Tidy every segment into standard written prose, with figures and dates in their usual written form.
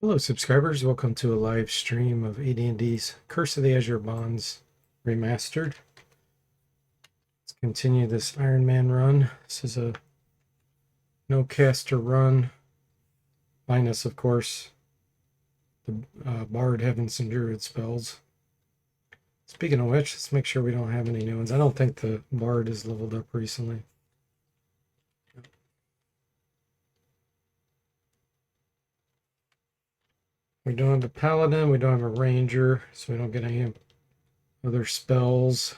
Hello, subscribers. Welcome to a live stream of AD&D's Curse of the Azure Bonds Remastered. Let's continue this Iron Man run. This is a no caster run, minus, of course, the Bard having some Druid spells. Speaking of which, let's make sure we don't have any new ones. I don't think the Bard is leveled up recently. We don't have a Paladin, we don't have a Ranger, so we don't get any other spells.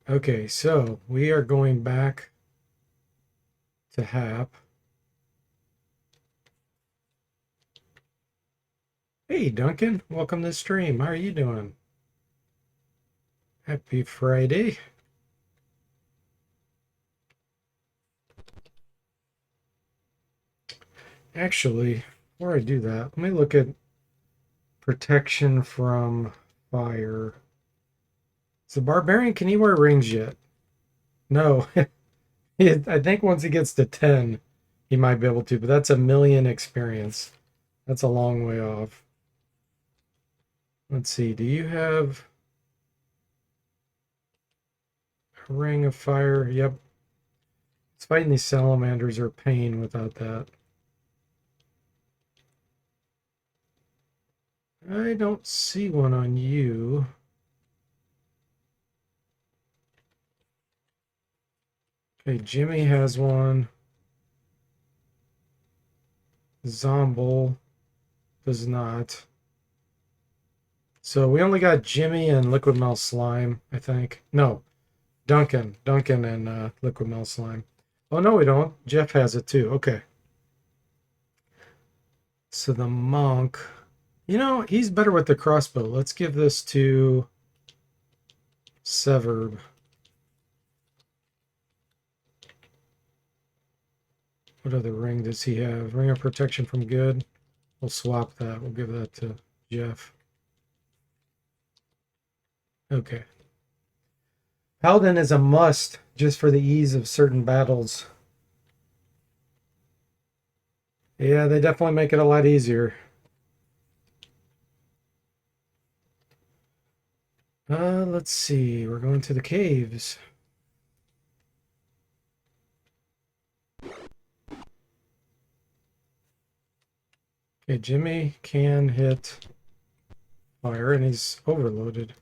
Okay, so we are going back to Hap. Hey Duncan, welcome to the stream. How are you doing? Happy Friday. Actually, before I do that, let me look at protection from fire. So Barbarian, can he wear rings yet? No. I think once he gets to 10, he might be able to, but that's 1,000,000 experience. That's a long way off. Let's see, do you have a ring of fire? Yep. It's fighting these salamanders are pain without that. I don't see one on you. Okay, Jimmy has one. Zomble does not. So we only got Jimmy and Liquid Mel Slime, I think. No, Duncan. Duncan and Liquid Mel Slime. Oh, no, we don't. Jeff has it too. Okay. So the monk. You know, he's better with the crossbow. Let's give this to Severb. What other ring does he have? Ring of protection from good. We'll swap that. We'll give that to Jeff. Okay. Paladin is a must just for the ease of certain battles. Yeah, they definitely make it a lot easier. Let's see. We're going to the caves. Okay, Jimmy can hit fire, and he's overloaded.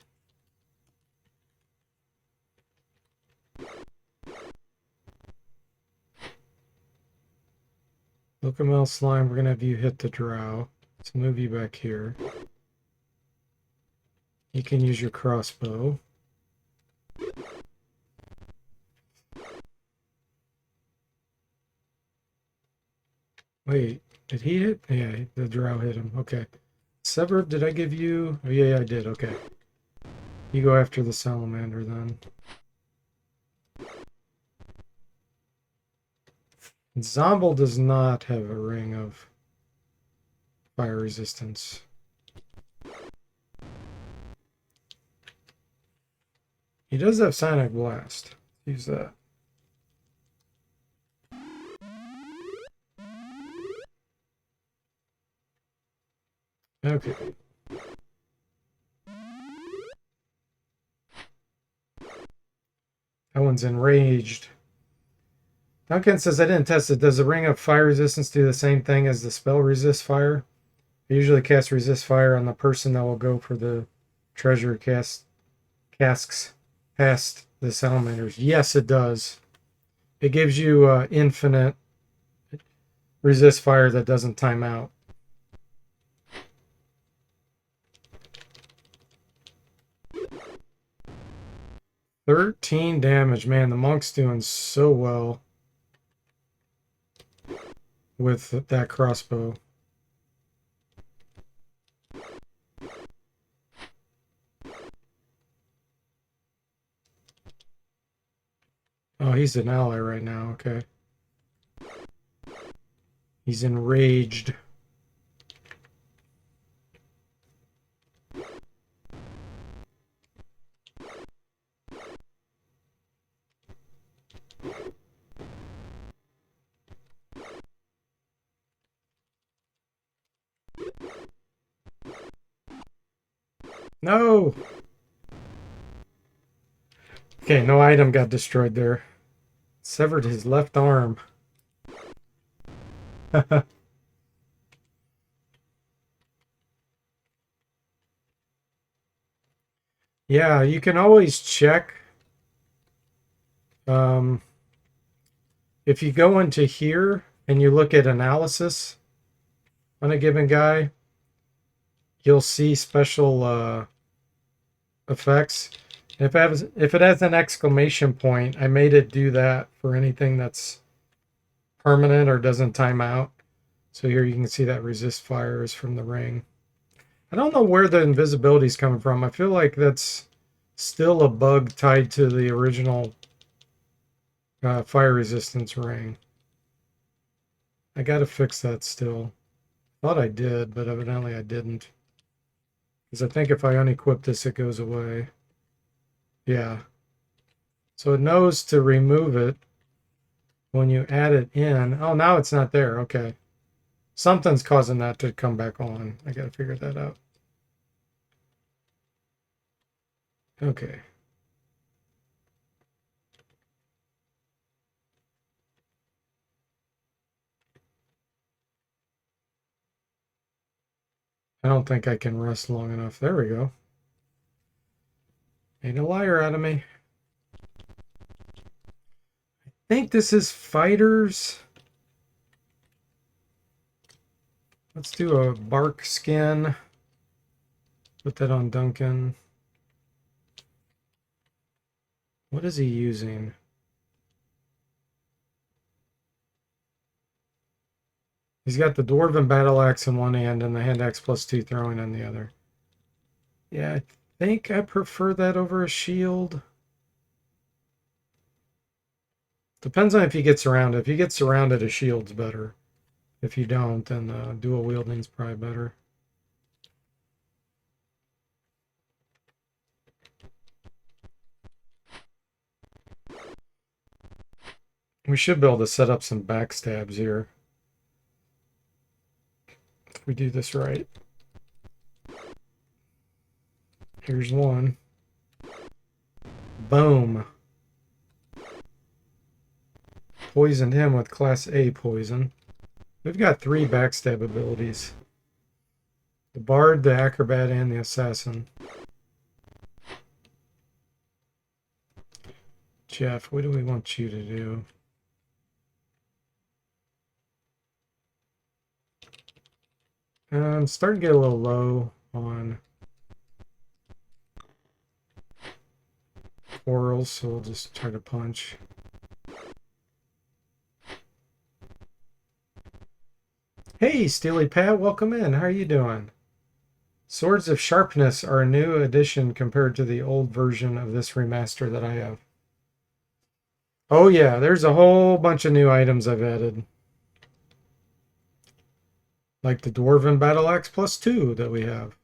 Locamel Slime, we're going to have you hit the drow. Let's move you back here. You can use your crossbow. Wait, did he hit? Yeah, the drow hit him. Okay. Sever, did I give you? Oh, yeah, I did. Okay. You go after the salamander then. Zomble does not have a ring of fire resistance. He does have Sonic Blast. Use that. Okay. That one's enraged. Duncan says, I didn't test it. Does the ring of fire resistance do the same thing as the spell resist fire? I usually cast resist fire on the person that will go for the treasure casks past the salamanders. Yes, it does. It gives you infinite resist fire that doesn't time out. $13 damage. Man, the monk's doing so well with that crossbow. Oh, he's an ally right now. Okay. He's enraged. No! Okay, no item got destroyed there. Severed his left arm. Yeah, you can always check. If you go into here and you look at analysis on a given guy, you'll see special effects. If it has an exclamation point, I made it do that for anything that's permanent or doesn't time out. So here you can see that resist fire is from the ring. I don't know where the invisibility is coming from. I feel like that's still a bug tied to the original fire resistance ring. I got to fix that still. Thought I did, but evidently I didn't. Because I think if I unequip this, it goes away. Yeah. So it knows to remove it when you add it in. Oh, now it's not there. Okay. Something's causing that to come back on. I got to figure that out. Okay. I don't think I can rest long enough. There we go. Made a liar out of me. I think this is fighters. Let's do a bark skin. Put that on Duncan. What is he using? He's got the Dwarven Battle Axe in one hand and the Hand Axe +2 throwing on the other. Yeah, I think I prefer that over a shield. Depends on if he gets around. If he gets surrounded, a shield's better. If you don't, then dual wielding's probably better. We should be able to set up some backstabs here. If we do this right. Here's one. Boom. Poisoned him with Class A poison. We've got 3 backstab abilities. The Bard, the Acrobat, and the Assassin. Jeff, what do we want you to do? I'm starting to get a little low on orals, so we'll just try to punch. Hey, Steely Pat, welcome in. How are you doing? Swords of Sharpness are a new addition compared to the old version of this remaster that I have. Oh yeah, there's a whole bunch of new items I've added. Like the Dwarven Battle Axe +2 that we have.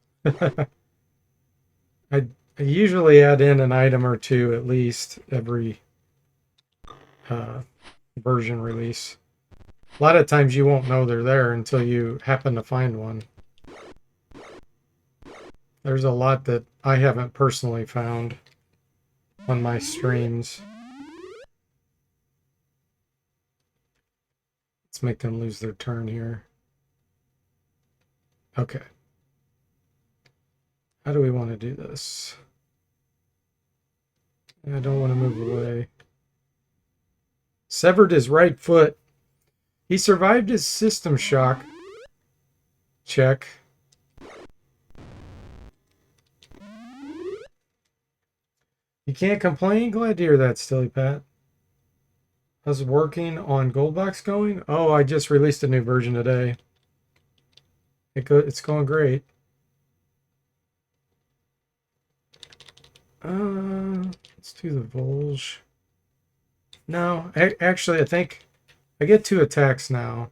I usually add in an item or two at least every version release. A lot of times you won't know they're there until you happen to find one. There's a lot that I haven't personally found on my streams. Let's make them lose their turn here. Okay. How do we want to do this? I don't want to move away. Severed his right foot. He survived his system shock. Check. You can't complain? Glad to hear that, Stilly Pat. How's working on Goldbox going? Oh, I just released a new version today. It's going great. Let's do the Volge. No, actually, I think I get 2 attacks now.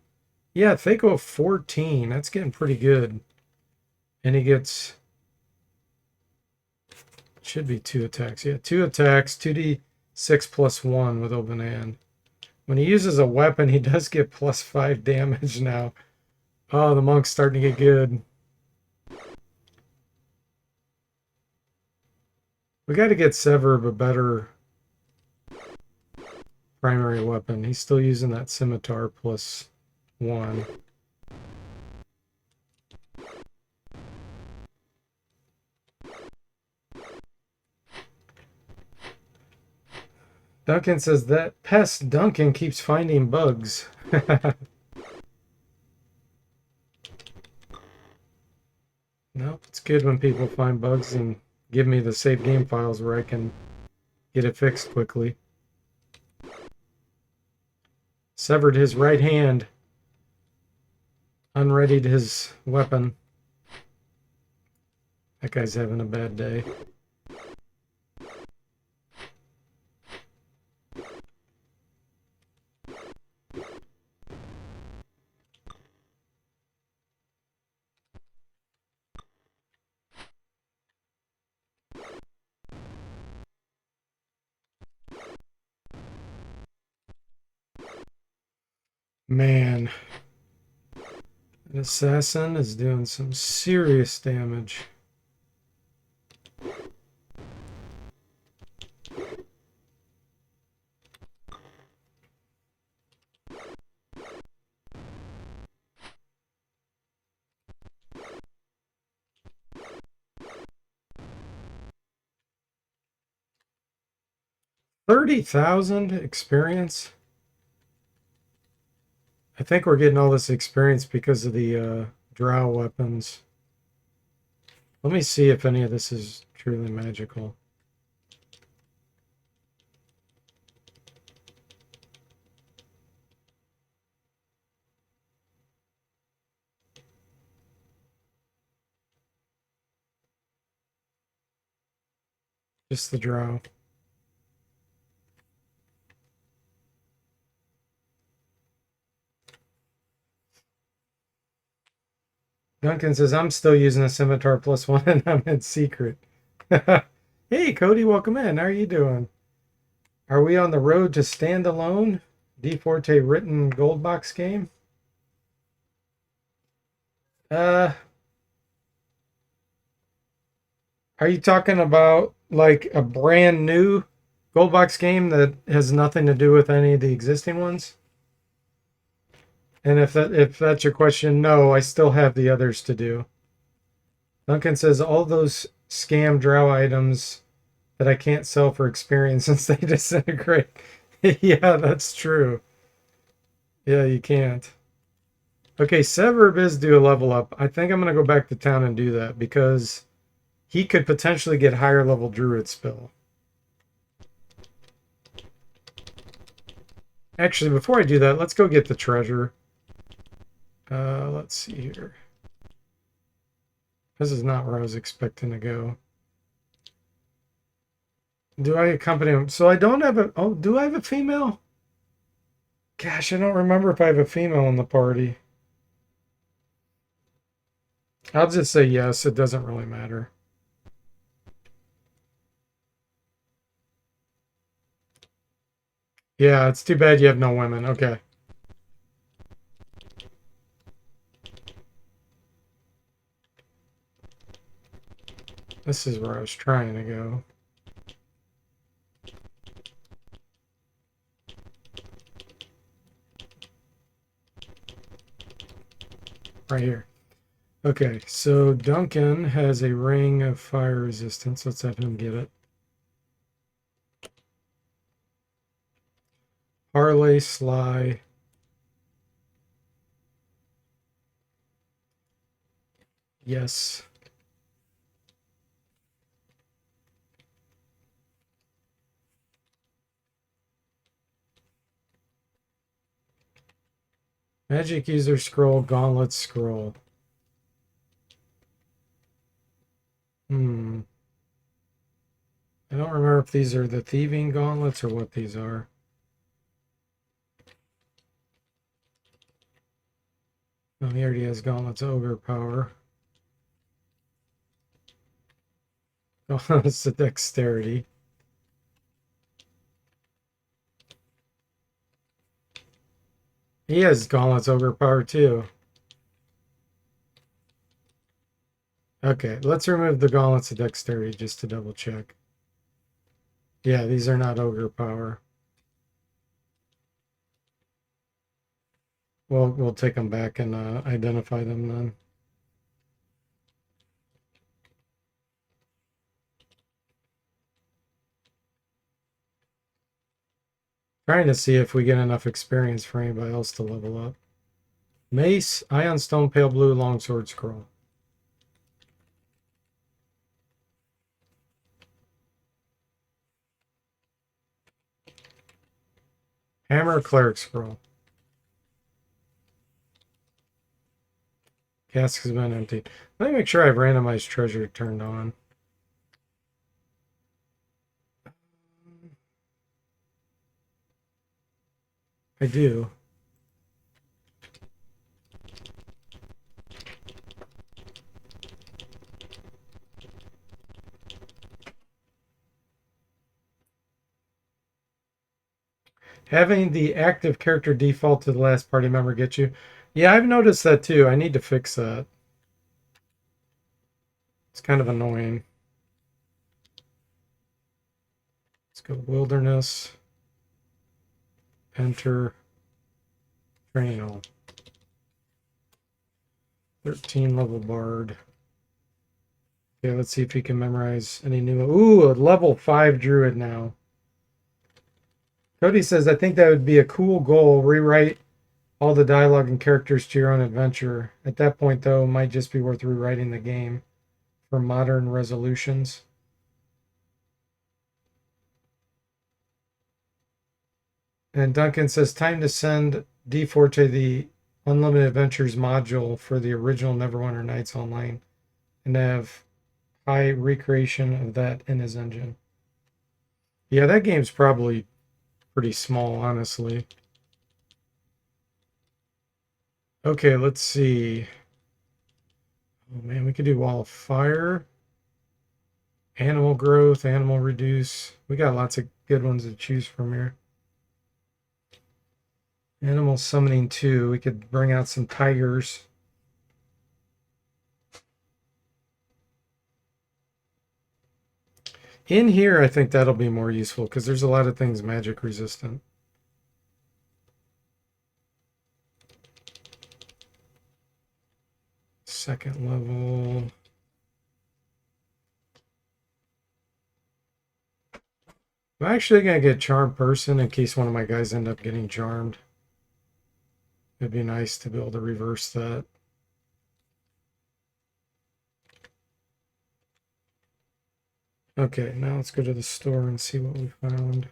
Yeah, if they go 14, that's getting pretty good. And he gets... Should be 2 attacks. Yeah, 2 attacks, 2d6 +1 with open hand. When he uses a weapon, he does get +5 damage now. Oh, the monk's starting to get good. We got to get Severb a better primary weapon. He's still using that scimitar +1. Duncan says that pest Duncan keeps finding bugs. Nope, it's good when people find bugs and give me the save game files where I can get it fixed quickly. Severed his right hand. Unreadied his weapon. That guy's having a bad day. Man, an assassin is doing some serious damage. $30,000 experience. I think we're getting all this experience because of the drow weapons. Let me see if any of this is truly magical. Just the drow. Duncan says, I'm still using a scimitar +1 and I'm in secret. Hey, Cody, welcome in. How are you doing? Are we on the road to standalone DFortae written gold box game? Are you talking about like a brand new gold box game that has nothing to do with any of the existing ones? And if that's your question, no, I still have the others to do. Duncan says all those scam drow items that I can't sell for experience since they disintegrate. Yeah, that's true. Yeah, you can't. Okay, Severb is due a level up. I think I'm going to go back to town and do that because he could potentially get higher level druid spell. Actually, before I do that, let's go get the treasure. Let's see here. This is not where I was expecting to go. Do I accompany him? So I don't have a... Oh, do I have a female? Gosh, I don't remember if I have a female in the party. I'll just say yes. It doesn't really matter. Yeah, it's too bad you have no women. Okay. This is where I was trying to go. Right here. Okay, so Duncan has a ring of fire resistance. Let's have him get it. Harley, Sly. Yes. Magic user scroll, gauntlet scroll. I don't remember if these are the thieving gauntlets or what these are. Oh, he already has gauntlets ogre power. Gauntlets to dexterity. He has gauntlets ogre power too. Okay, let's remove the gauntlets of dexterity just to double check. Yeah, these are not ogre power. Well, we'll take them back and identify them then. Trying to see if we get enough experience for anybody else to level up. Mace, Ion Stone, Pale Blue, Longsword Scroll. Hammer, Cleric Scroll. Cask has been emptied. Let me make sure I have randomized treasure turned on. I do. Having the active character default to the last party member get you? Yeah, I've noticed that too. I need to fix that. It's kind of annoying. Let's go Wilderness. Enter. Training all. 13 level Bard. Okay, let's see if he can memorize any new. Ooh, a level 5 Druid now. Cody says, I think that would be a cool goal. Rewrite all the dialogue and characters to your own adventure. At that point, though, it might just be worth rewriting the game for modern resolutions. And Duncan says, time to send DFortae the Unlimited Adventures module for the original Neverwinter Nights Online and have high recreation of that in his engine. Yeah, that game's probably pretty small, honestly. Okay, let's see. Oh man, we could do Wall of Fire, Animal Growth, Animal Reduce. We got lots of good ones to choose from here. Animal Summoning 2. We could bring out some tigers. In here, I think that'll be more useful because there's a lot of things magic resistant. Second level. I'm actually going to get Charmed Person in case one of my guys end up getting charmed. It'd be nice to be able to reverse that. Okay, now let's go to the store and see what we found.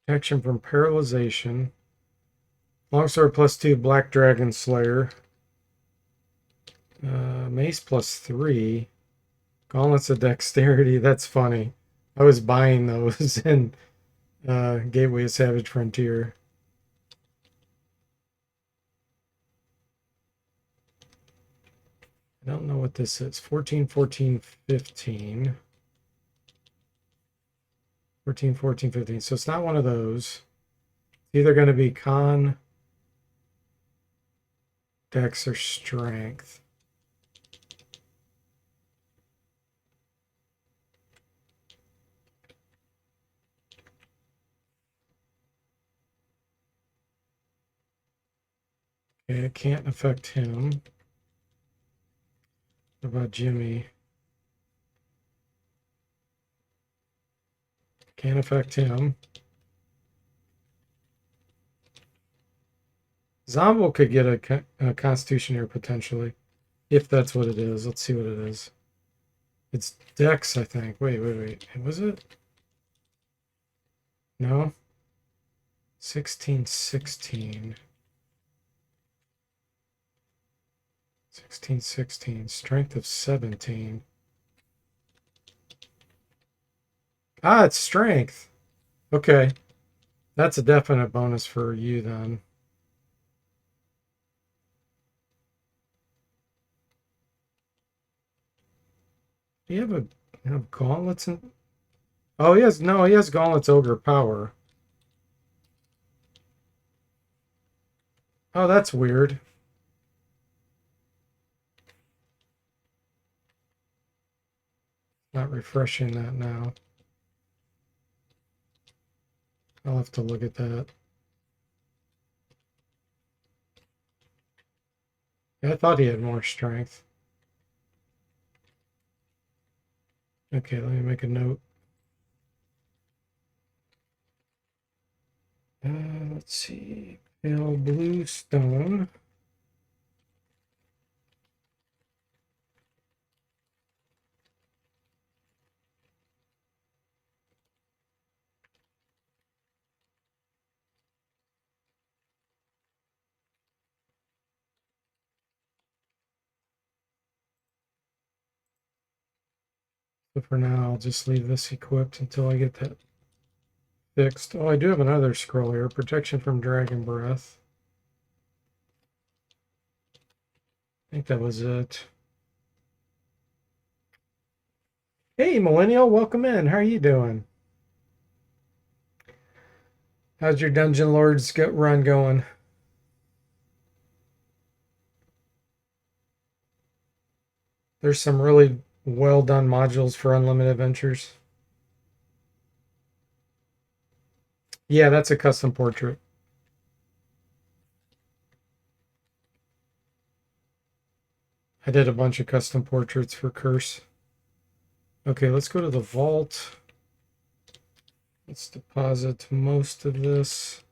Protection from paralyzation. Longsword +2, Black Dragon Slayer. Mace +3. Gauntlets of Dexterity. That's funny. I was buying those in Gateway of Savage Frontier. I don't know what this is. 14, 14, 15. 14, 14, 15. So it's not one of those. It's either going to be Con, Dex, or Strength. Okay, it can't affect him. What about Jimmy? Can't affect him. Zombo could get a Constitution here potentially, if that's what it is. Let's see what it is. It's Dex, I think. Wait. Was it? No. 16, 16. 16, 16. Strength of 17. Ah, it's strength. Okay. That's a definite bonus for you then. Do you have gauntlets? Oh, he has gauntlets ogre power. Oh, that's weird. refreshing that now. I'll have to look at that. Yeah, I thought he had more strength. Okay, let me make a note. Let's see. Pale blue stone. So for now, I'll just leave this equipped until I get that fixed. Oh, I do have another scroll here. Protection from dragon breath. I think that was it. Hey, Millennial, welcome in. How are you doing? How's your Dungeon Lords run going? There's some really well done modules for unlimited adventures. Yeah, that's a custom portrait. I did a bunch of custom portraits for Curse. Okay, let's go to the vault. Let's deposit most of this.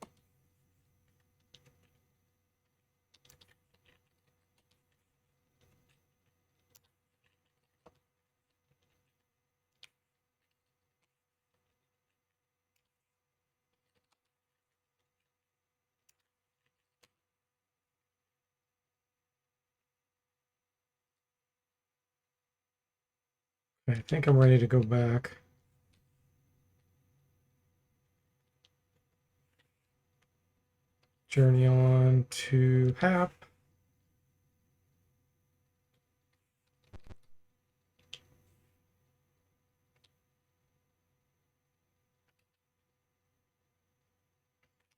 I think I'm ready to go back. Journey on to Hap.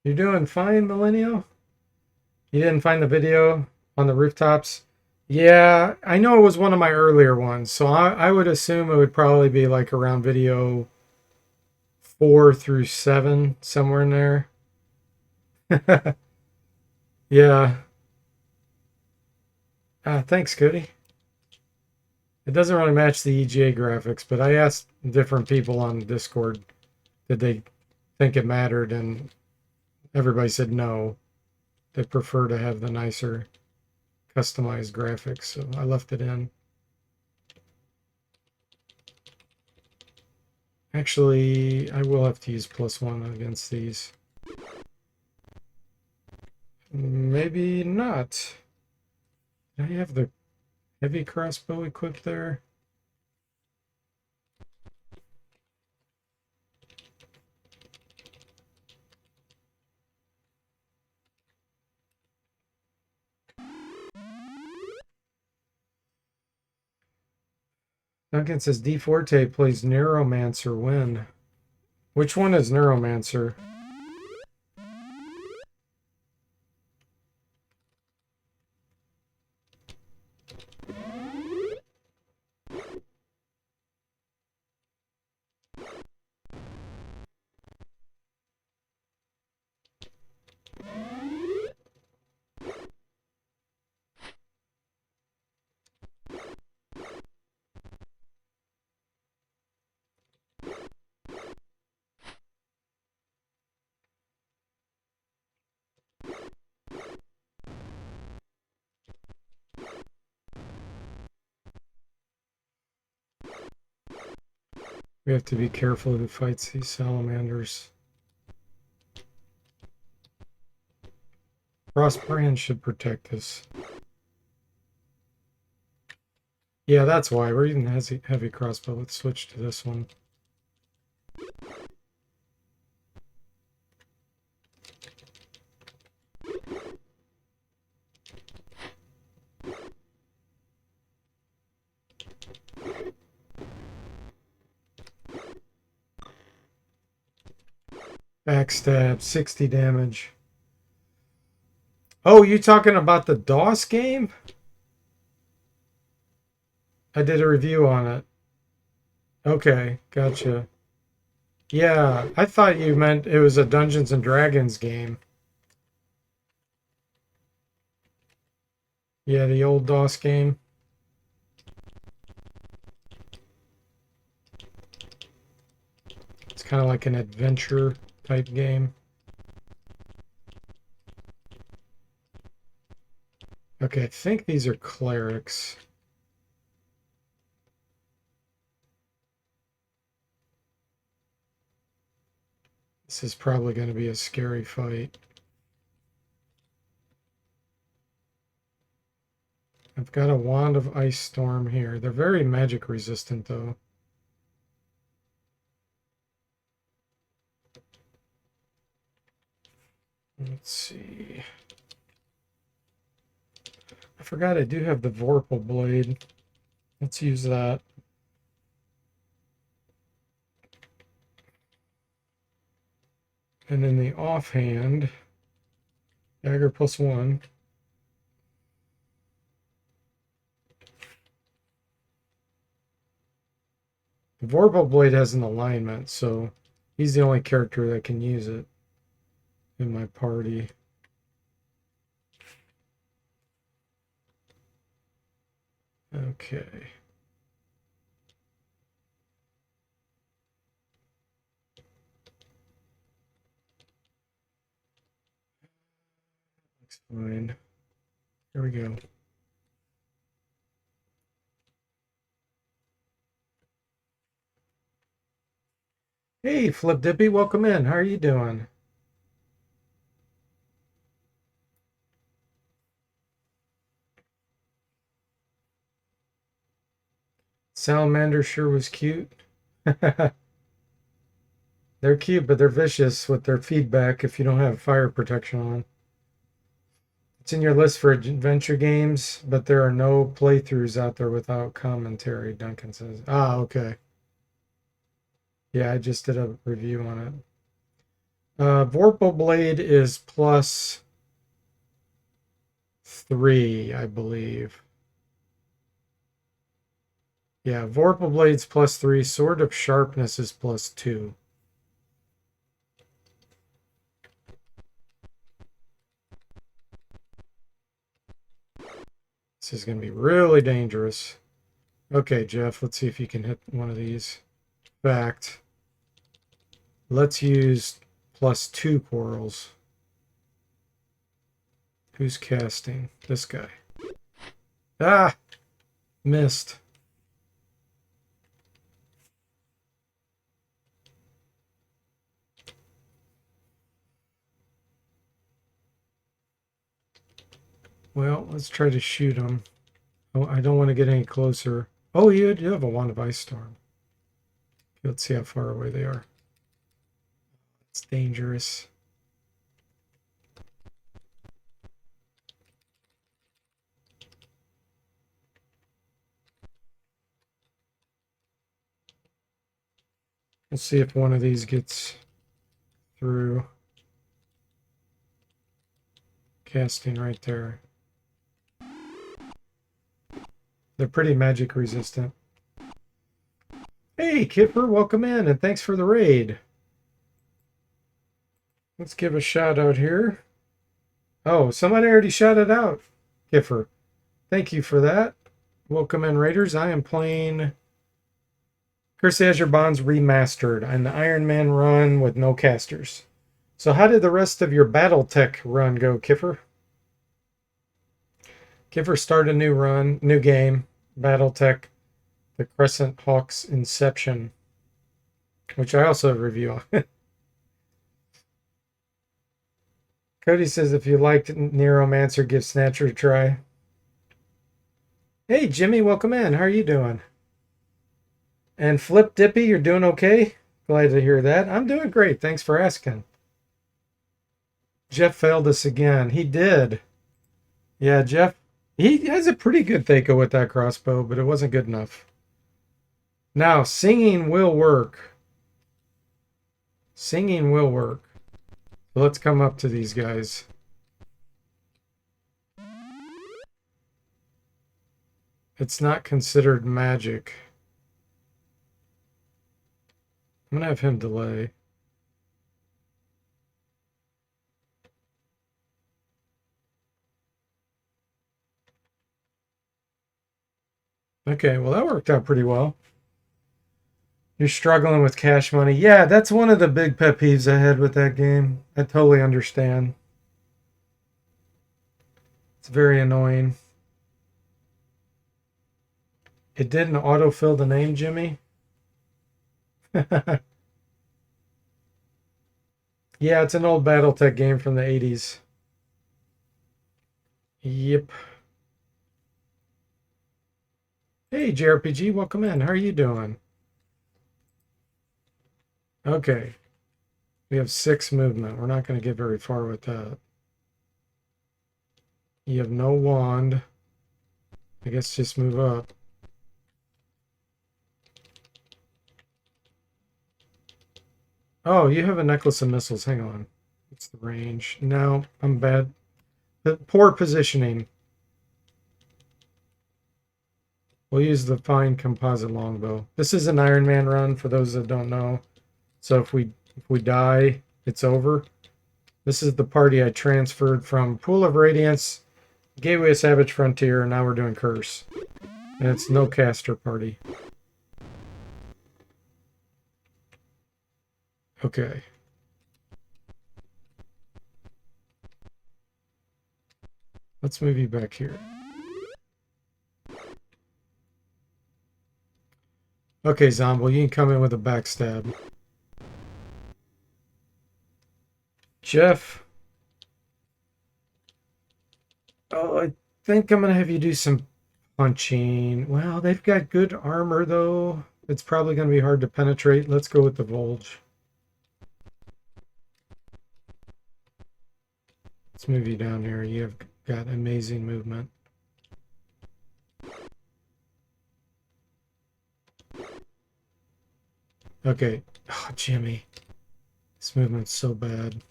You're doing fine, Millennial? You didn't find the video on the rooftops? Yeah, I know it was one of my earlier ones, so I would assume it would probably be like around video 4 through 7, somewhere in there. Yeah. Thanks, Cody. It doesn't really match the EGA graphics, but I asked different people on Discord, did they think it mattered, and everybody said no. They prefer to have the nicer customized graphics, so I left it in. Actually, I will have to use +1 against these. Maybe not. I have the heavy crossbow equipped there. Duncan says DFortae plays Neuromancer when? Which one is Neuromancer? We have to be careful who fights these salamanders. Frostbrand should protect us. Yeah, that's why. We're using heavy crossbow. Let's switch to this one. Backstab, 60 damage. Oh, you talking about the DOS game? I did a review on it. Okay, gotcha. Yeah, I thought you meant it was a Dungeons and Dragons game. Yeah, the old DOS game. It's kind of like an adventure type game. Okay, I think these are clerics. This is probably going to be a scary fight. I've got a Wand of Ice Storm here. They're very magic resistant, though. Let's see. I forgot I do have the Vorpal Blade. Let's use that. And in the offhand, dagger +1. The Vorpal Blade has an alignment, so he's the only character that can use it in my party. Okay. Looks fine. Here we go. Hey, Flip Dippy, welcome in. How are you doing? Salamander sure was cute. They're cute, but they're vicious with their feedback if you don't have fire protection on. It's in your list for adventure games, but there are no playthroughs out there without commentary, Duncan says. Ah, okay. Yeah, I just did a review on it. Vorpal Blade is +3, I believe. Yeah, Vorpal Blade's +3. Sword of Sharpness is +2. This is going to be really dangerous. Okay, Jeff, let's see if you can hit one of these. Fact. Let's use +2 quarrels. Who's casting? This guy. Ah! Missed. Well, let's try to shoot him. Oh, I don't want to get any closer. Oh, you do have a Wand of Ice Storm. Let's see how far away they are. It's dangerous. We'll see if one of these gets through. Casting right there. They're pretty magic resistant. Hey, Kipper, welcome in, and thanks for the raid. Let's give a shout out here. Oh, somebody already shouted out, Kipper. Thank you for that. Welcome in, Raiders. I am playing Curse of Azure Bonds Remastered on the Iron Man run with no casters. So how did the rest of your Battletech run go, Kipper? Kipper started a new run, new game, Battletech, the Crescent Hawks Inception, which I also review on. Cody says if you liked Neuromancer, give Snatcher a try. Hey, Jimmy, welcome in. How are you doing? And Flip Dippy, you're doing okay? Glad to hear that. I'm doing great. Thanks for asking. Jeff failed us again. He did. Yeah, Jeff, he has a pretty good Thaco with that crossbow, but it wasn't good enough. Now, singing will work. Singing will work. So let's come up to these guys. It's not considered magic. I'm gonna have him delay. Okay, well that worked out pretty well. You're struggling with cash money. Yeah, that's one of the big pet peeves I had with that game. I totally understand. It's very annoying. It didn't autofill the name, Jimmy. Yeah, it's an old BattleTech game from the 80s. Yep. Hey, JRPG, welcome in. How are you doing? Okay. We have 6 movement. We're not going to get very far with that. You have no wand. I guess just move up. Oh, you have a necklace of missiles. Hang on. What's the range? No, I'm bad. Poor positioning. We'll use the fine composite longbow. This is an Iron Man run for those that don't know. So if we die, it's over. This is the party I transferred from Pool of Radiance, Gateway of Savage Frontier, and now we're doing Curse. And it's no caster party. Okay. Let's move you back here. Okay, Zombo, you can come in with a backstab. Jeff. Oh, I think I'm going to have you do some punching. Well, they've got good armor, though. It's probably going to be hard to penetrate. Let's go with the Volge. Let's move you down here. You have got amazing movement. Okay. Oh, Jimmy. This movement's so bad.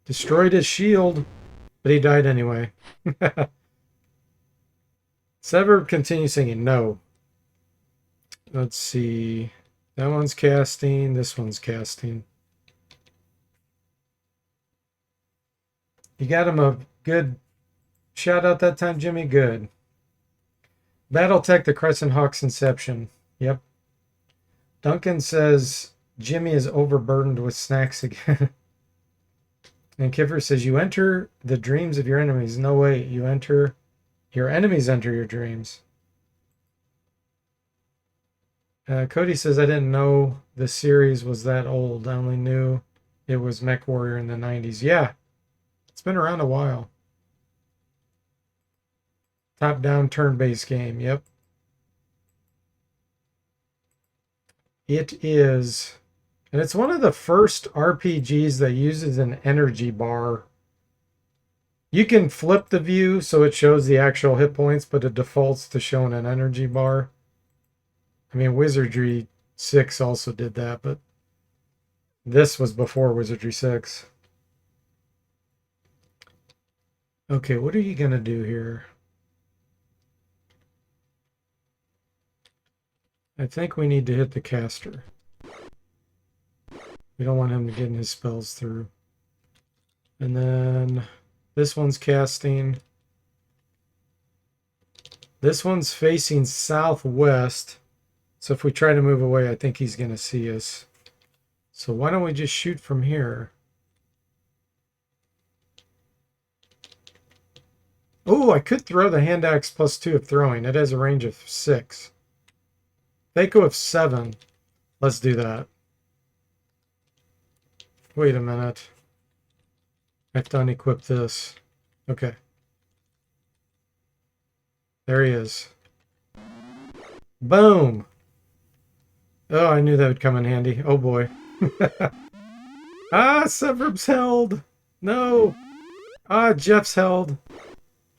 Destroyed his shield, but he died anyway. Sever continues singing. No. Let's see. That one's casting. This one's casting. You got him a good shout out that time, Jimmy. Good. Battletech, the Crescent Hawk's Inception. Yep. Duncan says Jimmy is overburdened with snacks again. And Kiffer says you enter the dreams of your enemies. No way. You enter your enemies enter your dreams. Cody says I didn't know the series was that old. I only knew it was Mech Warrior in the 90s. Yeah. It's been around a while. Top-down turn-based game. Yep. It is. And it's one of the first RPGs that uses an energy bar. You can flip the view so it shows the actual hit points, but it defaults to showing an energy bar. I mean, Wizardry 6 also did that, but this was before Wizardry 6. Okay, what are you going to do here? I think we need to hit the caster. We don't want him to get his spells through. And then this one's casting. This one's facing southwest. So if we try to move away, I think he's going to see us. So why don't we just shoot from here? Oh, I could throw the hand axe +2 of throwing. It has a range of 6. Thaco of 7. Let's do that. Wait a minute. I have to unequip this. Okay. There he is. Boom! Oh, I knew that would come in handy. Oh boy. Ah, Suburb's held! No! Ah, Jeff's held.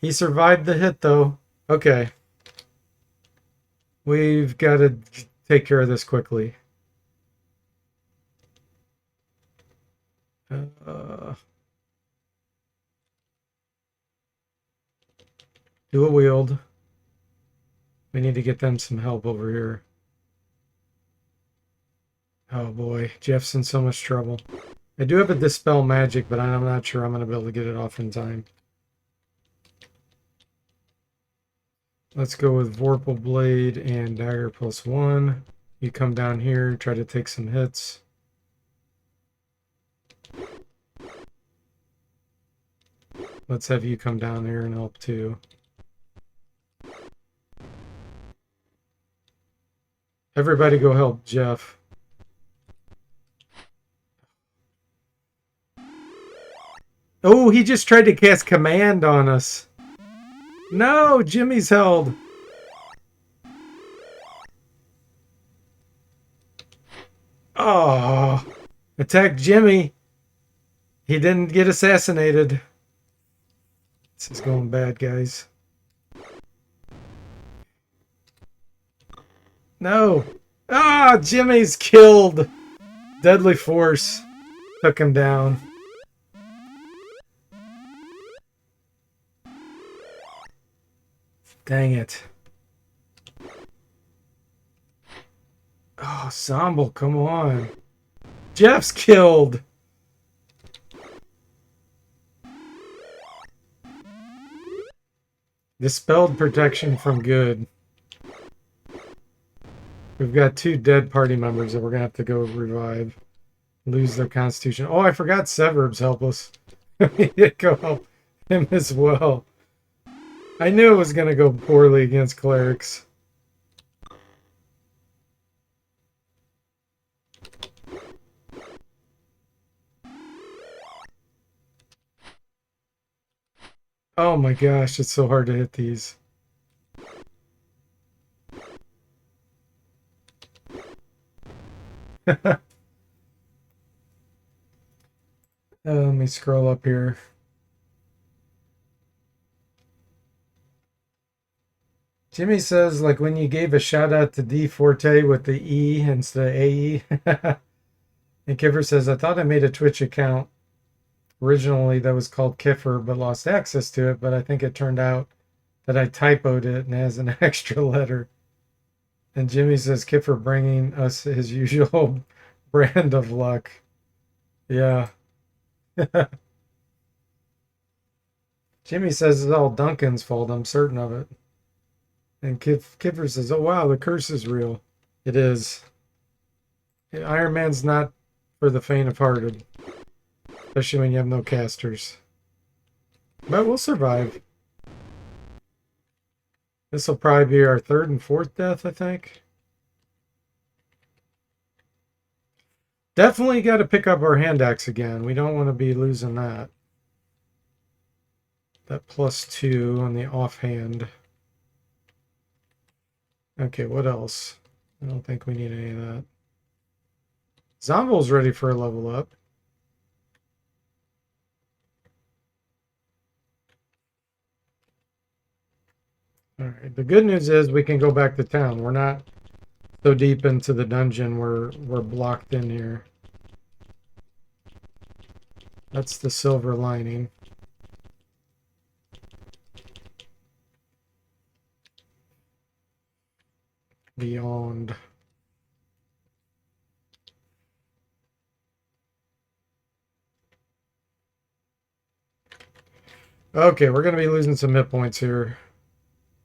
He survived the hit though. Okay. We've got to take care of this quickly. Dual wield. We need to get them some help over here. Oh boy, Jeff's in so much trouble. I do have a Dispel Magic, but I'm not sure I'm going to be able to get it off in time. Let's go with Vorpal Blade and Dagger +1. You come down here, try to take some hits. Let's have you come down here and help too. Everybody go help Jeff. Oh, he just tried to cast Command on us. No, Jimmy's held. Oh, attack Jimmy. He didn't get assassinated. This is going bad, guys. No. Ah, Jimmy's killed. Deadly Force took him down. Dang it. Oh, Zomble, come on. Jeff's killed. Dispelled protection from good. We've got 2 dead party members that we're going to have to go revive. Lose their constitution. Oh, I forgot Severb's helpless. We need to go help him as well. I knew it was going to go poorly against clerics. Oh my gosh, it's so hard to hit these. Let me scroll up here. Jimmy says, like when you gave a shout out to DFortae with the E instead of AE. And Kiffer says, I thought I made a Twitch account originally that was called Kiffer, but lost access to it. But I think it turned out that I typoed it and has an extra letter. And Jimmy says, Kiffer bringing us his usual brand of luck. Yeah. Jimmy says it's all Duncan's fault. I'm certain of it. And Kiffer says, oh, wow, the curse is real. It is. Iron Man's not for the faint of hearted. Especially when you have no casters. But we'll survive. This will probably be our 3rd and 4th death, I think. Definitely got to pick up our hand axe again. We don't want to be losing that. That +2 on the offhand. Okay, what else? I don't think we need any of that. Zomble's ready for a level up. Alright, the good news is we can go back to town. We're not so deep into the dungeon we're blocked in here. That's the silver lining. Beyond. Okay, we're going to be losing some hit points here.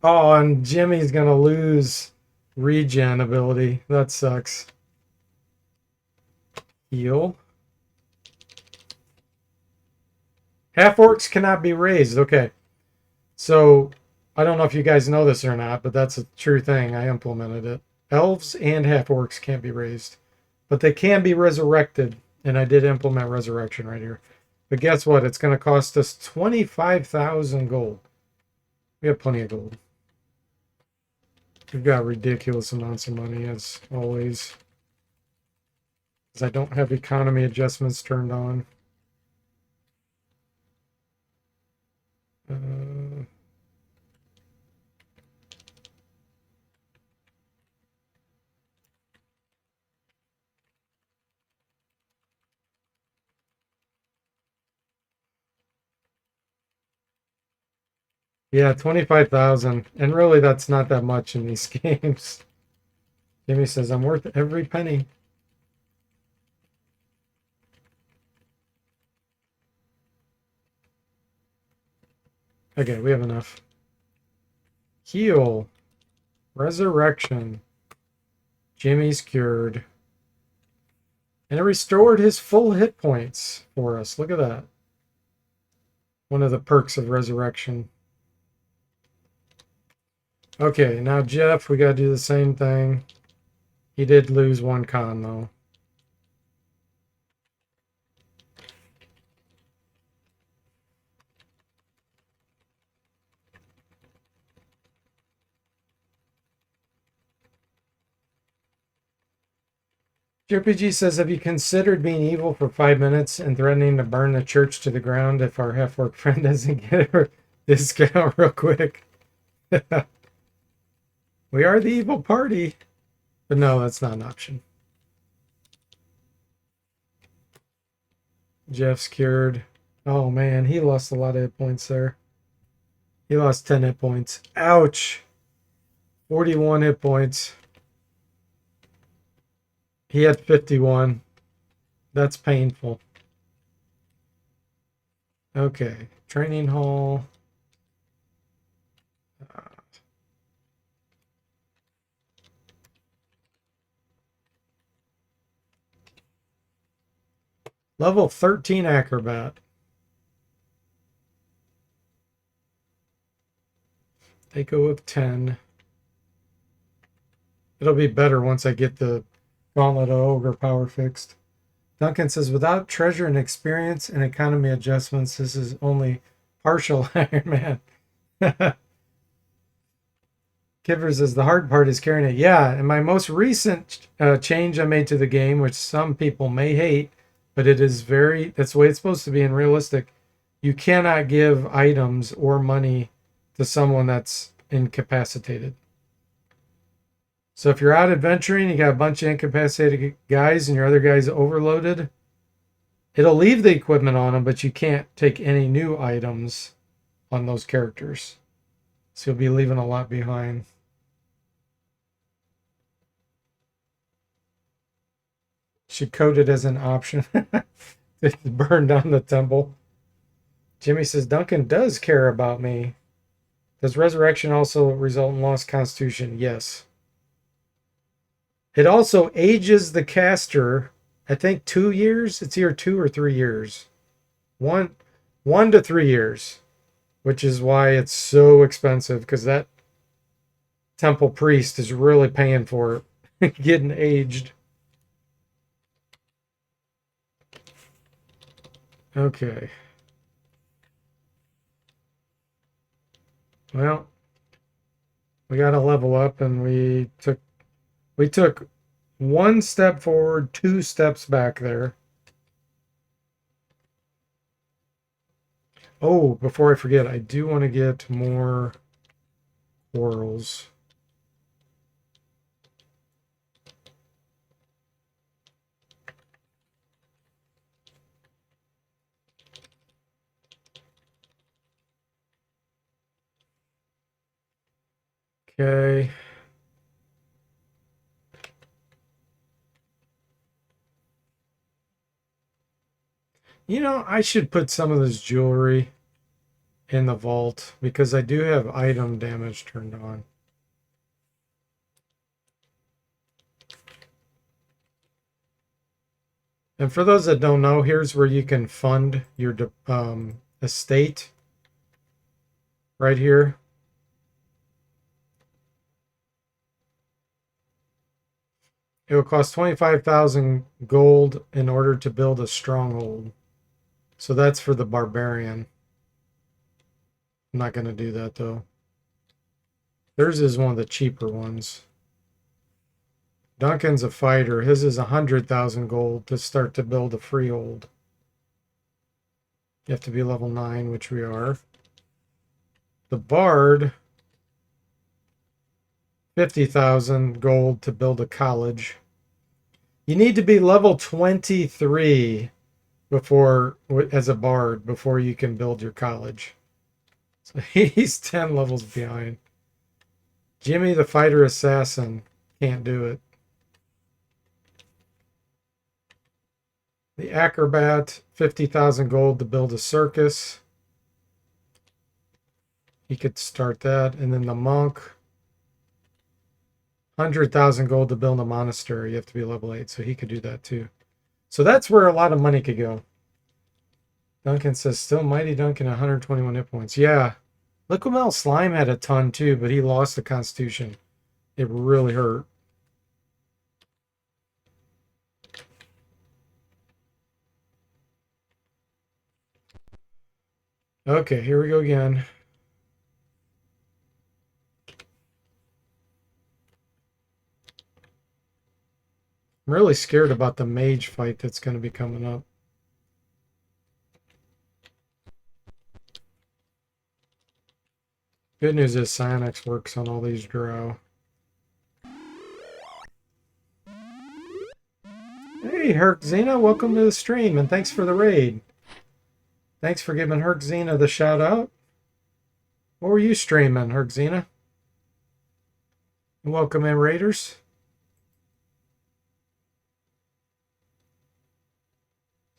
Oh, and Jimmy's going to lose regen ability. That sucks. Heal. Half orcs cannot be raised. Okay. So, I don't know if you guys know this or not, but that's a true thing. I implemented it. Elves and half orcs can't be raised, but they can be resurrected. And I did implement resurrection right here. But guess what? It's going to cost us 25,000 gold. We have plenty of gold. We've got ridiculous amounts of money, as always. Because I don't have economy adjustments turned on. Yeah, 25,000. And really, that's not that much in these games. Jimmy says, I'm worth every penny. Okay, we have enough. Heal. Resurrection. Jimmy's cured. And it restored his full hit points for us. Look at that. One of the perks of resurrection. Okay, now Jeff, we got to do the same thing. He did lose one con, though. JPG says, have you considered being evil for 5 minutes and threatening to burn the church to the ground if our half-orc friend doesn't get her discount real quick? We are the evil party. But no, that's not an option. Jeff's cured. Oh, man, he lost a lot of hit points there. He lost 10 hit points. Ouch. 41 hit points. He had 51. That's painful. Okay. Training hall. Level 13 acrobat. They go with 10. It'll be better once I get the Gauntlet of Ogre power fixed. Duncan says, without treasure and experience and economy adjustments, this is only partial Iron Man. Kivers says, the hard part is carrying it. Yeah, and my most recent change I made to the game, which some people may hate, but it is that's the way it's supposed to be and realistic. You cannot give items or money to someone that's incapacitated. So if you're out adventuring, you got a bunch of incapacitated guys and your other guy's overloaded, it'll leave the equipment on them, but you can't take any new items on those characters. So you'll be leaving a lot behind. Should code it as an option to burn down the temple. Jimmy says, Duncan does care about me. Does resurrection also result in lost constitution? Yes. It also ages the caster, I think 2 years. It's either 2 or 3 years. One to 3 years, which is why it's so expensive, because that temple priest is really paying for it, getting aged. Okay. Well, we got to level up, and we took 1 step forward, 2 steps back there. Oh, before I forget, I do want to get more corals. Okay. You know, I should put some of this jewelry in the vault because I do have item damage turned on. And for those that don't know, here's where you can fund your estate. Right here. It will cost 25,000 gold in order to build a stronghold. So that's for the barbarian. I'm not going to do that though. Theirs is one of the cheaper ones. Duncan's a fighter. His is 100,000 gold to start to build a freehold. You have to be level 9, which we are. The bard, 50,000 gold to build a college. You need to be level 23 before, as a bard, before you can build your college. So he's 10 levels behind. Jimmy the Fighter Assassin can't do it. The Acrobat, 50,000 gold to build a circus. He could start that. And then the Monk, 100,000 gold to build a monastery. You have to be level 8, so he could do that too. So that's where a lot of money could go. Duncan says, still Mighty Duncan, 121 hit points. Yeah. Liquimel Slime had a ton too, but he lost the Constitution. It really hurt. Okay, here we go again. I'm really scared about the mage fight that's going to be coming up. Good news is Psionics works on all these drow. Hey, Herkzina, welcome to the stream, and thanks for the raid. Thanks for giving Herkzina the shout out. What were you streaming, Herkzina? Welcome in, Raiders.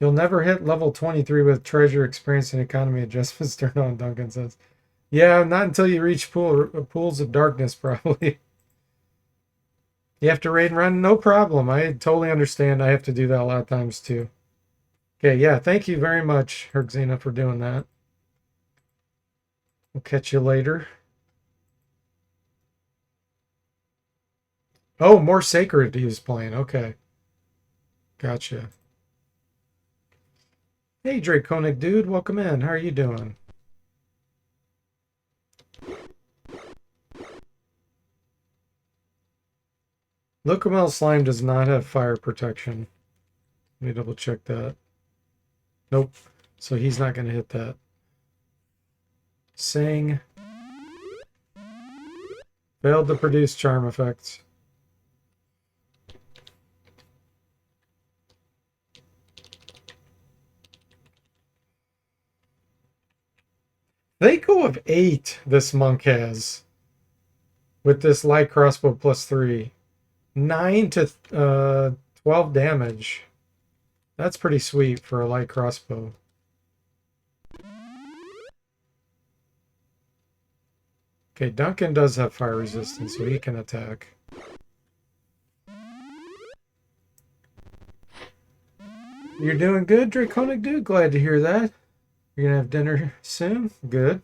You'll never hit level 23 with treasure, experience, and economy adjustments turned on, Duncan says. Yeah, not until you reach pools of darkness, probably. You have to raid and run? No problem. I totally understand. I have to do that a lot of times, too. Okay, yeah, thank you very much, Herkzina, for doing that. We'll catch you later. Oh, more Sacred he was playing. Okay. Gotcha. Hey, Draconic Dude, welcome in. How are you doing? Locomel Slime does not have fire protection. Let me double check that. Nope. So he's not going to hit that. Sing. Failed to produce charm effects. They go of 8, this monk has. With this light crossbow plus 3. 9 to 12 damage. That's pretty sweet for a light crossbow. Okay, Duncan does have fire resistance, so he can attack. You're doing good, Draconic Dude? Glad to hear that. You're going to have dinner soon? Good.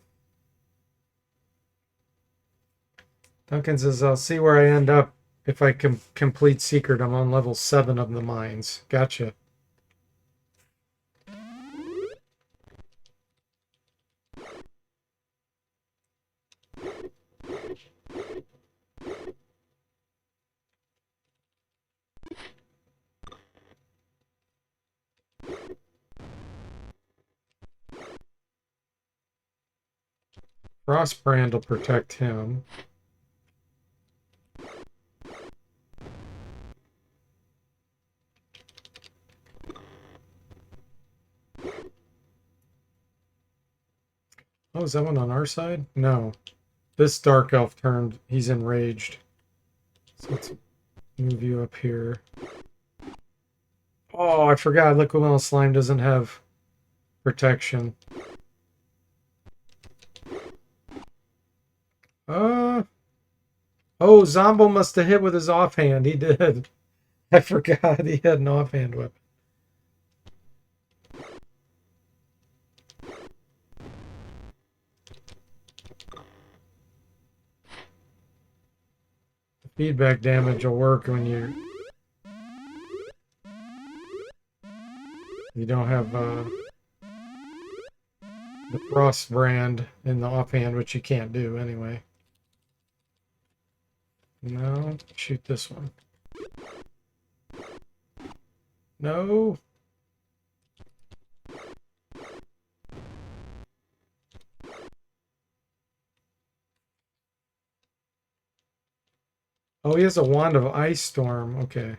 Duncan says, I'll see where I end up if I can complete Secret. I'm on level 7 of the mines. Gotcha. Frostbrand will protect him. Oh, is that one on our side? No. This Dark Elf turned. He's enraged. So let's move you up here. Oh, I forgot. Liquimel Slime doesn't have protection. Oh, Zombo must have hit with his offhand. He did. I forgot he had an offhand weapon. The feedback damage will work when you don't have the Frost brand in the offhand, which you can't do anyway. No, shoot this one. No. Oh, he has a Wand of Ice Storm. Okay.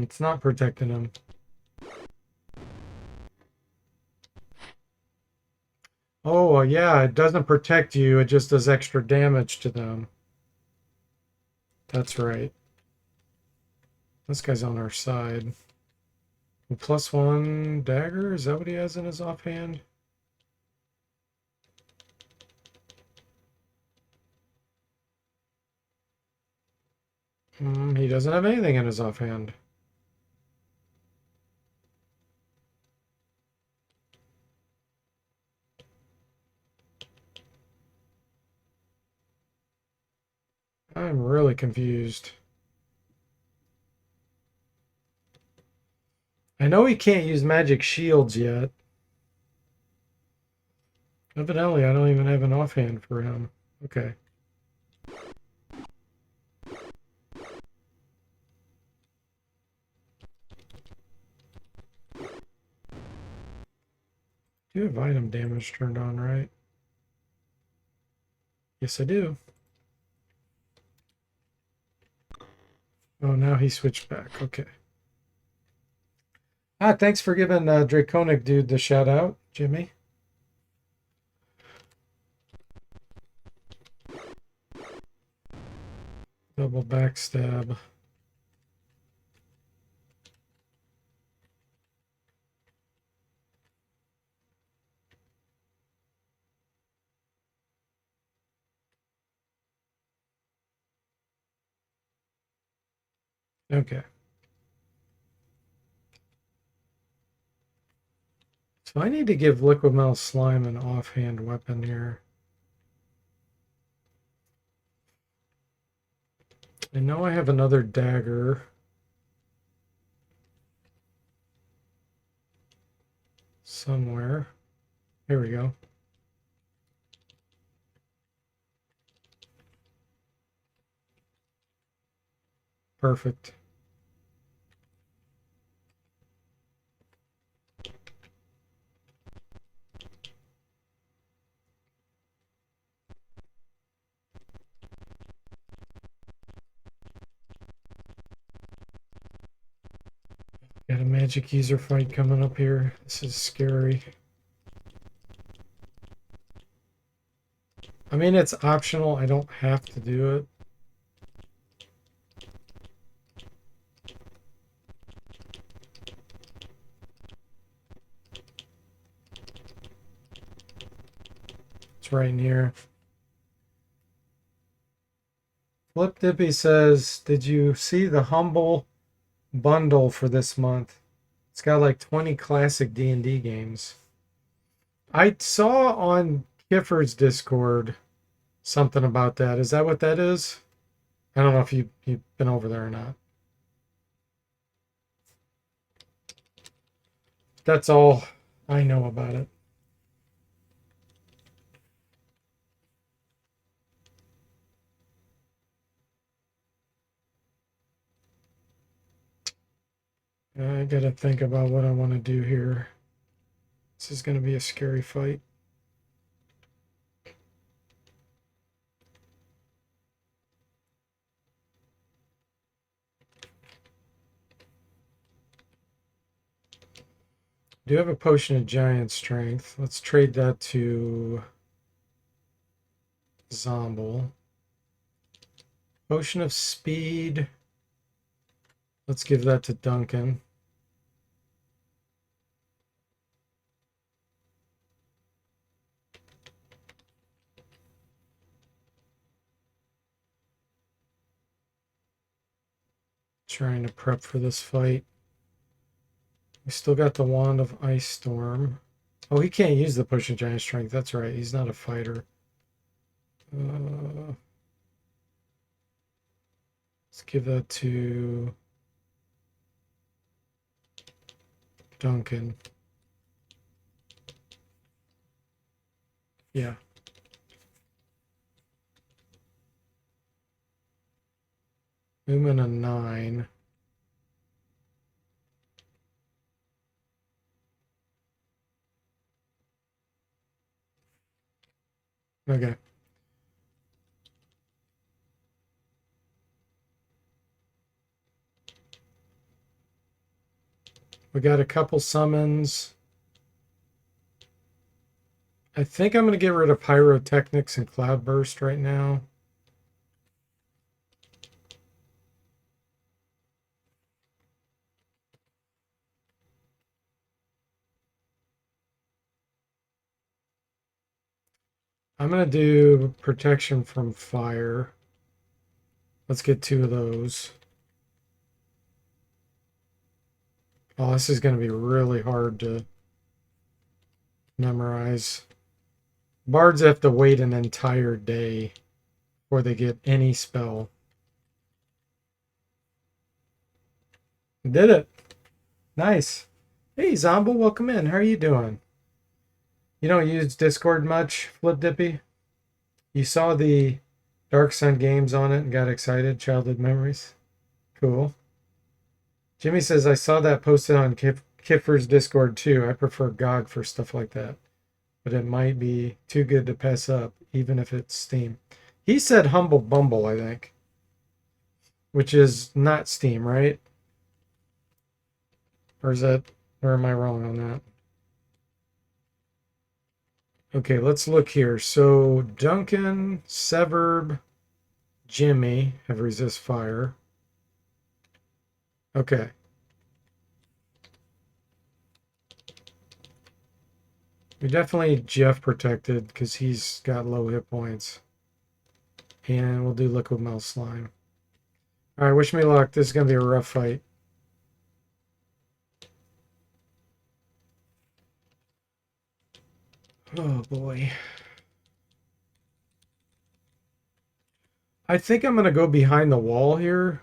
It's not protecting him. Oh, yeah, it doesn't protect you. It just does extra damage to them. That's right. This guy's on our side. +1 dagger? Is that what he has in his offhand? He doesn't have anything in his offhand. I'm really confused. I know he can't use magic shields yet. Evidently, I don't even have an offhand for him. Okay. Do you have item damage turned on, right? Yes, I do. Oh, now he switched back. Okay. Thanks for giving Draconic Dude the shout out, Jimmy. Double backstab. Okay. So I need to give Liquid Metal Slime an offhand weapon here. I know I have another dagger. Somewhere. Here we go. Perfect. Got a magic user fight coming up here. This is scary. I mean, it's optional. I don't have to do it. It's right near. Flip Dippy says, did you see the Humble bundle for this month? It's got like 20 classic D&D games. I saw on Kiffer's Discord something about that. Is that what that is? I don't know if you've been over there or not. That's all I know about it. I gotta think about what I want to do here. This is going to be a scary fight. Do have a potion of giant strength. Let's trade that to Zomble. Potion of speed. Let's give that to Duncan. Trying to prep for this fight. We still got the Wand of Ice Storm. Oh, he can't use the Potion of Giant Strength. That's right. He's not a fighter. Let's give that to Duncan. Yeah. Lumen a 9. Okay. We got a couple summons. I think I'm going to get rid of Pyrotechnics and Cloudburst right now. I'm going to do Protection from Fire. Let's get 2 of those. Oh, this is going to be really hard to memorize. Bards have to wait an entire day before they get any spell. Did it. Nice. Hey, Zombo, welcome in. How are you doing? You don't use Discord much, Flip Dippy? You saw the Dark Sun games on it and got excited? Childhood memories? Cool. Jimmy says, I saw that posted on Kiffer's Discord too. I prefer GOG for stuff like that. But it might be too good to pass up, even if it's Steam. He said Humble Bumble, I think. Which is not Steam, right? Or is that, or am I wrong on that? Okay, let's look here. So Duncan, Severb, Jimmy have resist fire. Okay. We definitely Jeff protected because he's got low hit points. And we'll do Liquid Metal Slime. Alright, wish me luck. This is going to be a rough fight. Oh boy. I think I'm going to go behind the wall here.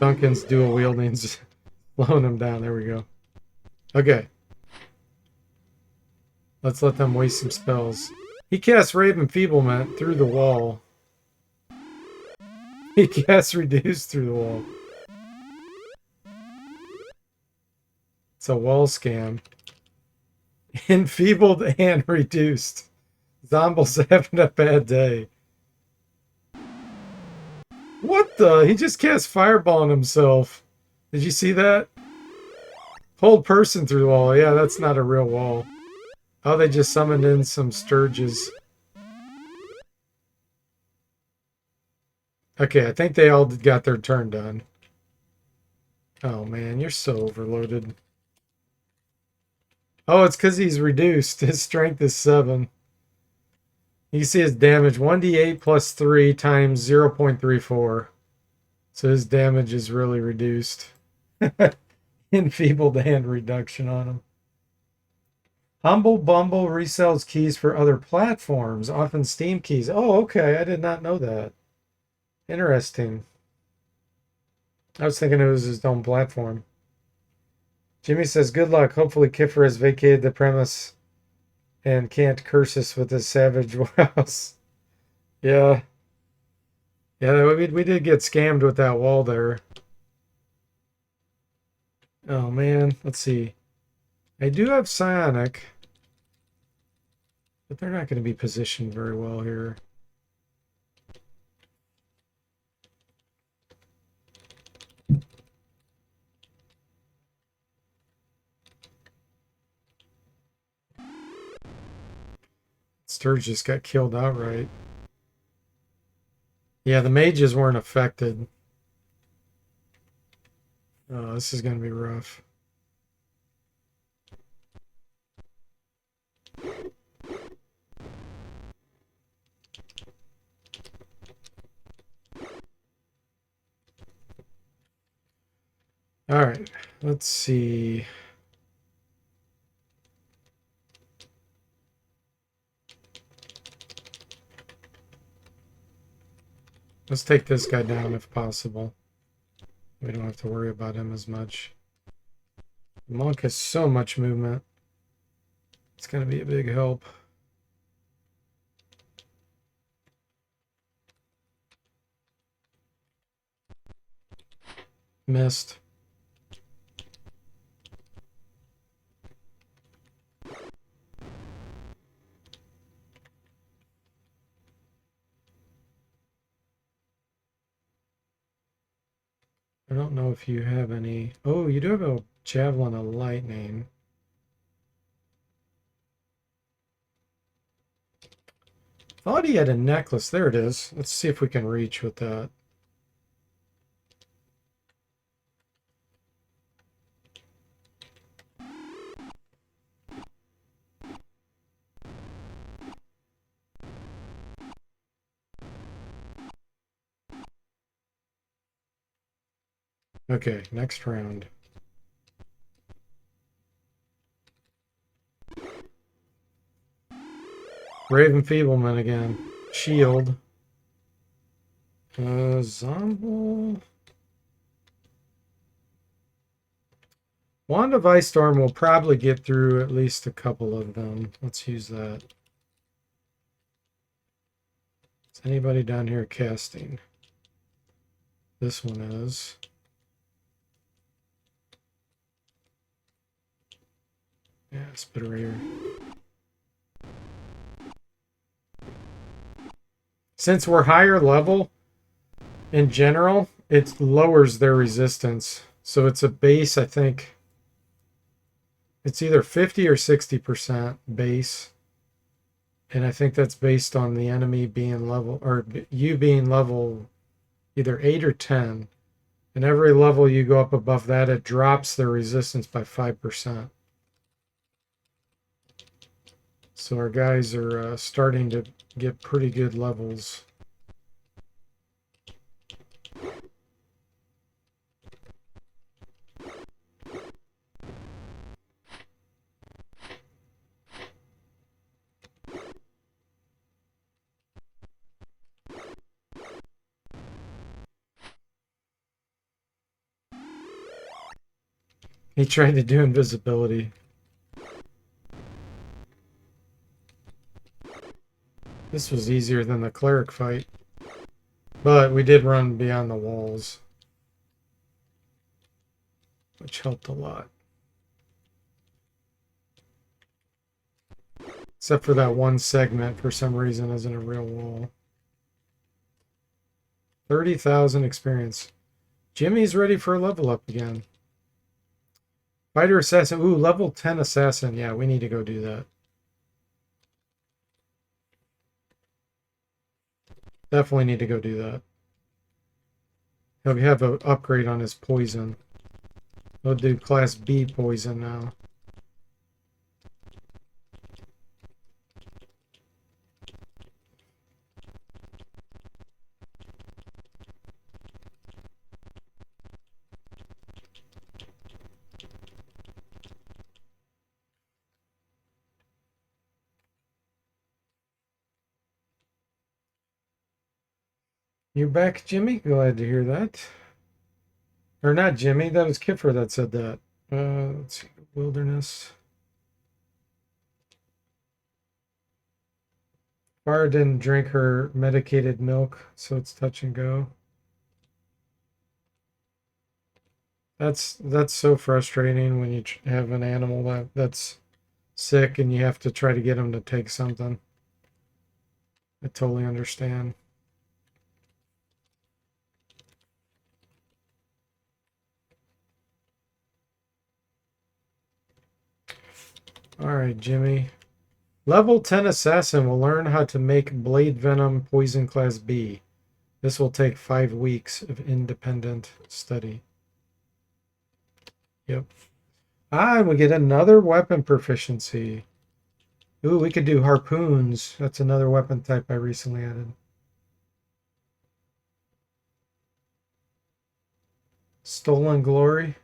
Duncan's dual wielding's slowing him down. There we go. Okay. Let's let them waste some spells. He casts Rave Enfeeblement through the wall. He casts Reduce through the wall. It's a wall scam. Enfeebled and reduced. Zomble's having a bad day. What the? He just cast Fireball on himself. Did you see that? Hold person through the wall. Yeah, that's not a real wall. Oh, they just summoned in some Sturges. Okay, I think they all got their turn done. Oh man, you're so overloaded. Oh, it's because he's reduced. His strength is 7. You can see his damage 1d8 plus 3 times 0.34. So his damage is really reduced. Enfeebled hand reduction on him. Humble Bumble resells keys for other platforms, often Steam keys. Oh, okay. I did not know that. Interesting. I was thinking it was his own platform. Jimmy says, good luck. Hopefully Kiffer has vacated the premise and can't curse us with his savage house. Yeah. Yeah, we did get scammed with that wall there. Oh, man. Let's see. I do have Psionic, but they're not going to be positioned very well here. Sturge just got killed outright. Yeah, the mages weren't affected. Oh, this is going to be rough. All right, let's see. Let's take this guy down if possible. We don't have to worry about him as much. The monk has so much movement. It's going to be a big help. Missed. I don't know if you have any. Oh, you do have a javelin of lightning. Thought he had a necklace. There it is. Let's see if we can reach with that. Okay, next round. Brave Enfeeblement again. Shield. Zombie. Wand of Ice Storm will probably get through at least a couple of them. Let's use that. Is anybody down here casting? This one is. Yeah, Spitter right here. Since we're higher level, in general, it lowers their resistance. So it's a base, I think. It's either 50 or 60% base. And I think that's based on the enemy being level, or you being level either 8 or 10. And every level you go up above that, it drops their resistance by 5%. So our guys are starting to get pretty good levels. He tried to do invisibility. This was easier than the cleric fight. But we did run beyond the walls, which helped a lot. Except for that one segment, for some reason, isn't a real wall. 30,000 experience. Jimmy's ready for a level up again. Fighter Assassin. Ooh, level 10 Assassin. Yeah, we need to go do that. Definitely need to go do that. He'll have an upgrade on his poison. He'll do Class B poison now. You're back, Jimmy? Glad to hear that. Or not Jimmy, that was Kiffer that said that. Let's see, Wilderness. Farah didn't drink her medicated milk, so it's touch and go. That's so frustrating when you have an animal that's sick and you have to try to get them to take something. I totally understand. All right, Jimmy. Level 10 Assassin will learn how to make Blade Venom Poison Class B. This will take 5 weeks of independent study. Yep. And we get another weapon proficiency. Ooh, we could do harpoons. That's another weapon type I recently added. Stolen Glory.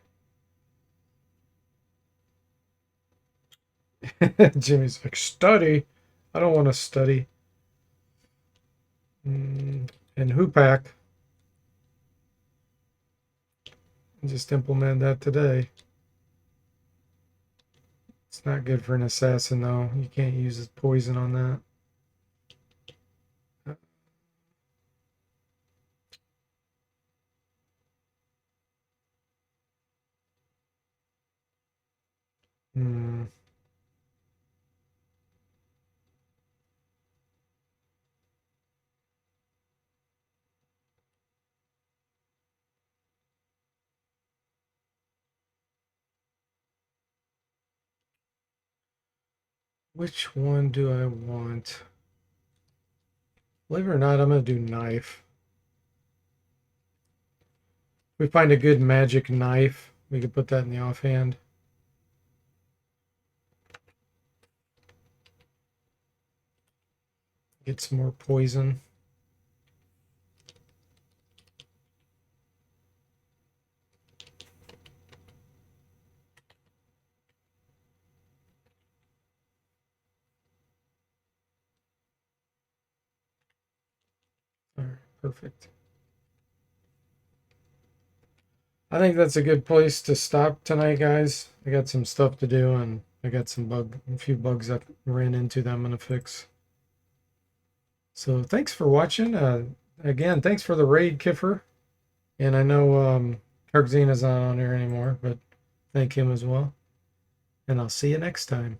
Jimmy's like, study. I don't want to study. And Hoopak. Just implement that today. It's not good for an assassin, though. You can't use his poison on that. Hmm. Which one do I want? Believe it or not, I'm going to do knife. If we find a good magic knife, we could put that in the offhand. Get some more poison. All right, perfect. I think that's a good place to stop tonight, guys. I got some stuff to do, and I got a few bugs I ran into that I'm gonna fix. So thanks for watching. Again, thanks for the raid, Kiffer. And I know Targzina's not on here anymore, but thank him as well. And I'll see you next time.